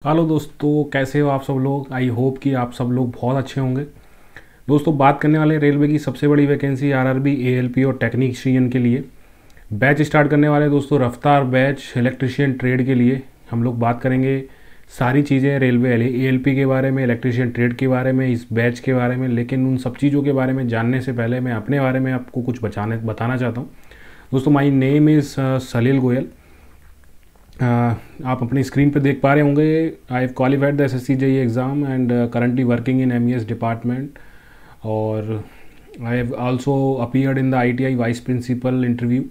Hello दोस्तों, कैसे हो आप सब लोग। आई होप कि आप सब लोग बहुत अच्छे होंगे। दोस्तों, बात करने वाले रेलवे की सबसे बड़ी वैकेंसी आरआरबी, एएलपी और टेक्नीशियन के लिए बैच स्टार्ट करने वाले। दोस्तों, रफ्तार बैच इलेक्ट्रीशियन ट्रेड के लिए हम लोग बात करेंगे सारी चीज़ें रेलवे एएलपी के बारे में, इलेक्ट्रीशियन ट्रेड के बारे में, इस बैच के बारे में। लेकिन उन सब चीज़ों के बारे में जानने से पहले मैं अपने बारे में आपको कुछ बताना चाहता हूँ। दोस्तों, my name is Salil Goyal. आप अपनी स्क्रीन पे देख पा रहे होंगे। I have qualified the SSC JEE exam and currently working in MES department. और I have also appeared in the ITI vice principal interview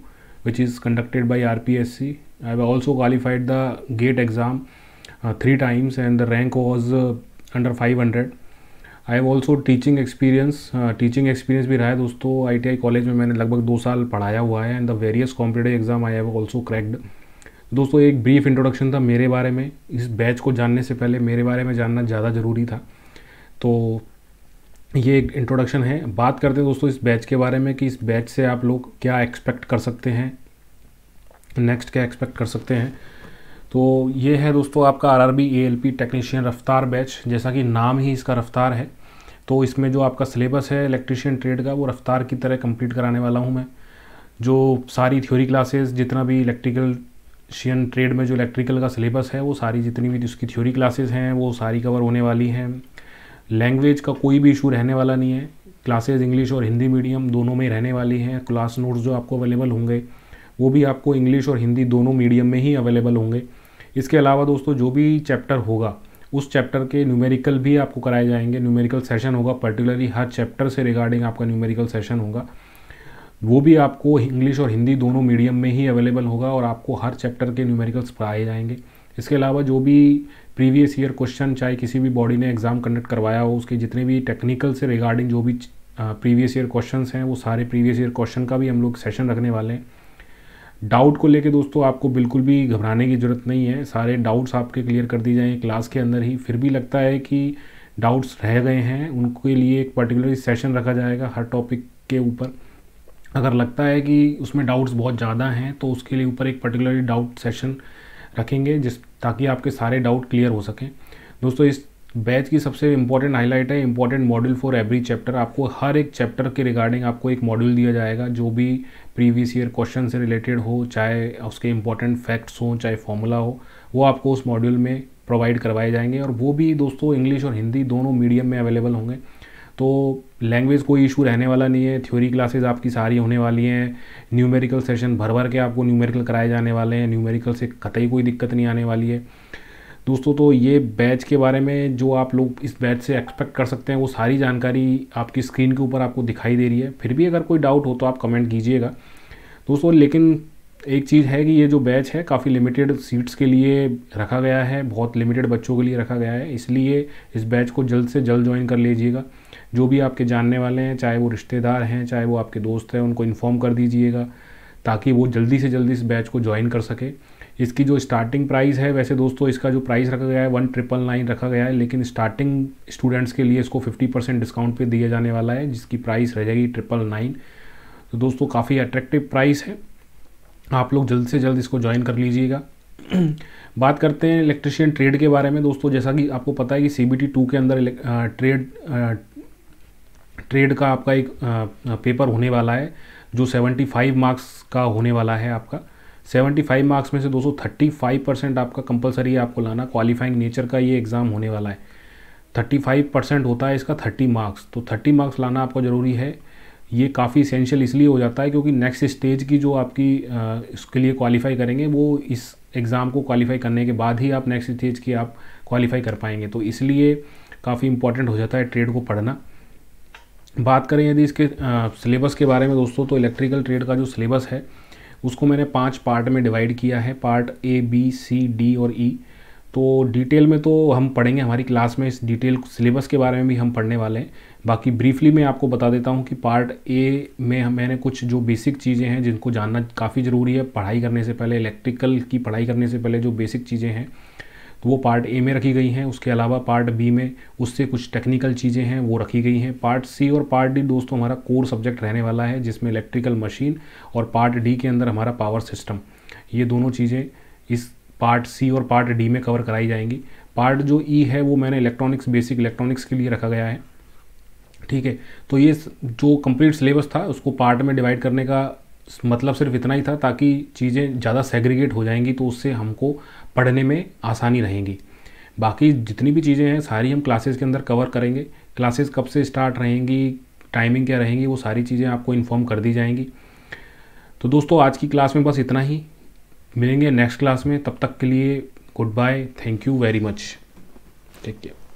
which is conducted by RPSC. I have also qualified the GATE exam 3 times and the rank was under 500. I have also teaching experience भी रहा है दोस्तों। ITI college में मैंने लगभग 2 साल पढ़ाया हुआ है and the various competitive exam I have also cracked. दोस्तों, एक ब्रीफ इंट्रोडक्शन था मेरे बारे में। इस बैच को जानने से पहले मेरे बारे में जानना ज़्यादा ज़रूरी था, तो ये एक इंट्रोडक्शन है। बात करते हैं दोस्तों इस बैच के बारे में कि इस बैच से आप लोग क्या एक्सपेक्ट कर सकते हैं, नेक्स्ट क्या एक्सपेक्ट कर सकते हैं। तो ये है दोस्तों आपका आरआरबी एएलपी टेक्नीशियन रफ्तार बैच। जैसा कि नाम ही इसका रफ्तार है, तो इसमें जो आपका सिलेबस है इलेक्ट्रीशियन ट्रेड का, वो रफ्तार की तरह कंप्लीट कराने वाला हूँ मैं। जो सारी थ्योरी क्लासेस, जितना भी इलेक्ट्रिशियन ट्रेड में जो इलेक्ट्रिकल का सिलेबस है, वो सारी जितनी भी उसकी थ्योरी क्लासेस हैं वो सारी कवर होने वाली हैं। लैंग्वेज का कोई भी इशू रहने वाला नहीं है। क्लासेस इंग्लिश और हिंदी मीडियम दोनों में रहने वाली हैं। क्लास नोट्स जो आपको अवेलेबल होंगे वो भी आपको इंग्लिश और हिंदी दोनों मीडियम में ही अवेलेबल होंगे। इसके अलावा दोस्तों जो भी चैप्टर होगा उस चैप्टर के न्यूमेरिकल भी आपको कराए जाएंगे। न्यूमेरिकल सेशन होगा, पर्टिकुलरली हर चैप्टर से रिगार्डिंग आपका न्यूमेरिकल सेशन होगा। वो भी आपको इंग्लिश और हिंदी दोनों मीडियम में ही अवेलेबल होगा और आपको हर चैप्टर के न्यूमेरिकल्स पढ़ाए जाएंगे। इसके अलावा जो भी प्रीवियस ईयर क्वेश्चन, चाहे किसी भी बॉडी ने एग्ज़ाम कंडक्ट करवाया हो, उसके जितने भी टेक्निकल से रिगार्डिंग जो भी प्रीवियस ईयर क्वेश्चंस हैं, वो सारे प्रीवियस ईयर क्वेश्चन का भी हम लोग सेशन रखने वाले हैं। डाउट को लेके दोस्तों आपको बिल्कुल भी घबराने की ज़रूरत नहीं है। सारे डाउट्स आपके क्लियर कर दिए जाएंगे क्लास के अंदर ही। फिर भी लगता है कि डाउट्स रह गए हैं, उनके लिए एक पर्टिकुलर सेशन रखा जाएगा हर टॉपिक के ऊपर। अगर लगता है कि उसमें डाउट्स बहुत ज़्यादा हैं तो उसके लिए ऊपर एक पर्टिकुलर डाउट सेशन रखेंगे, ताकि आपके सारे डाउट क्लियर हो सकें। दोस्तों, इस बैच की सबसे इंपॉर्टेंट हाईलाइट है important module for every chapter. आपको हर एक चैप्टर के रिगार्डिंग आपको एक मॉड्यूल दिया जाएगा जो भी प्रीवियस ईयर क्वेश्चन से रिलेटेड हो, चाहे उसके इंपॉर्टेंट फैक्ट्स हों, चाहे फॉर्मूला हो, वो आपको उस मॉड्यूल में प्रोवाइड करवाए जाएंगे। और वो भी दोस्तों इंग्लिश और हिंदी दोनों मीडियम में अवेलेबल होंगे। तो लैंग्वेज कोई इशू रहने वाला नहीं है। थ्योरी क्लासेस आपकी सारी होने वाली हैं। न्यूमेरिकल सेशन भर के आपको न्यूमेरिकल कराए जाने वाले हैं। न्यूमेरिकल से कतई कोई दिक्कत नहीं आने वाली है दोस्तों। तो ये बैच के बारे में जो आप लोग इस बैच से एक्सपेक्ट कर सकते हैं वो सारी जानकारी आपकी स्क्रीन के ऊपर आपको दिखाई दे रही है। फिर भी अगर कोई डाउट हो तो आप कमेंट कीजिएगा दोस्तों। लेकिन एक चीज़ है कि ये जो बैच है काफ़ी लिमिटेड सीट्स के लिए रखा गया है, बहुत लिमिटेड बच्चों के लिए रखा गया है। इसलिए इस बैच को जल्द से जल्द ज्वाइन कर लीजिएगा। जो भी आपके जानने वाले हैं, चाहे वो रिश्तेदार हैं, चाहे वो आपके दोस्त हैं, उनको इन्फॉर्म कर दीजिएगा ताकि वो जल्दी से जल्दी इस बैच को ज्वाइन कर सके। इसकी जो स्टार्टिंग प्राइस है, वैसे दोस्तों इसका जो प्राइस रखा गया है 1999 रखा गया है, लेकिन स्टार्टिंग स्टूडेंट्स के लिए इसको 50% डिस्काउंट पे दिया जाने वाला है, जिसकी प्राइस रह जाएगी 999। तो दोस्तों काफ़ी अट्रैक्टिव प्राइस है, आप लोग जल्द से जल्द इसको ज्वाइन कर लीजिएगा। बात करते हैं इलेक्ट्रीशियन ट्रेड के बारे में दोस्तों। जैसा कि आपको पता है कि CBT 2 के अंदर ट्रेड का आपका एक पेपर होने वाला है जो 75 मार्क्स का होने वाला है। आपका 75 मार्क्स में से दोस्तों 35% आपका कंपलसरी है आपको लाना। क्वालिफाइंग नेचर का ये एग्ज़ाम होने वाला है। 35% होता है इसका 30 मार्क्स, तो 30 मार्क्स लाना आपको ज़रूरी है। ये काफ़ी इसेंशियल इसलिए हो जाता है क्योंकि नेक्स्ट स्टेज की जो आपकी इसके लिए क्वालिफाई करेंगे वो इस एग्ज़ाम को क्वालिफाई करने के बाद ही आप नेक्स्ट स्टेज की आप क्वालिफाई कर पाएंगे। तो इसलिए काफ़ी इंपॉर्टेंट हो जाता है ट्रेड को पढ़ना। बात करें यदि इसके सिलेबस के बारे में दोस्तों, तो इलेक्ट्रिकल ट्रेड का जो सिलेबस है उसको मैंने 5 पार्ट में डिवाइड किया है। Part A, B, C, D और E। तो डिटेल में तो हम पढ़ेंगे हमारी क्लास में, इस डिटेल सिलेबस के बारे में भी हम पढ़ने वाले हैं। बाकी ब्रीफली मैं आपको बता देता हूँ कि पार्ट A में मैंने कुछ जो बेसिक चीज़ें हैं जिनको जानना काफ़ी ज़रूरी है पढ़ाई करने से पहले, इलेक्ट्रिकल की पढ़ाई करने से पहले जो बेसिक चीज़ें हैं तो वो पार्ट A में रखी गई हैं। उसके अलावा पार्ट B में उससे कुछ टेक्निकल चीज़ें हैं वो रखी गई हैं। पार्ट C और पार्ट D दोस्तों हमारा कोर सब्जेक्ट रहने वाला है, जिसमें इलेक्ट्रिकल मशीन, और पार्ट D के अंदर हमारा पावर सिस्टम। ये दोनों चीज़ें इस पार्ट C और पार्ट D में कवर कराई जाएंगी। पार्ट जो ई है वो मैंने इलेक्ट्रॉनिक्स, बेसिक इलेक्ट्रॉनिक्स के लिए रखा गया है, ठीक है। तो ये जो कंप्लीट सिलेबस था उसको पार्ट में डिवाइड करने का मतलब सिर्फ इतना ही था, ताकि चीज़ें ज़्यादा सेग्रीगेट हो जाएंगी तो उससे हमको पढ़ने में आसानी रहेगी। बाकी जितनी भी चीज़ें हैं सारी हम क्लासेस के अंदर कवर करेंगे। क्लासेस कब से स्टार्ट रहेंगी, टाइमिंग क्या रहेंगी, वो सारी चीज़ें आपको इन्फॉर्म कर दी जाएंगी। तो दोस्तों आज की क्लास में बस इतना ही, मिलेंगे नेक्स्ट क्लास में, तब तक के लिए goodbye, thank you very much, take care.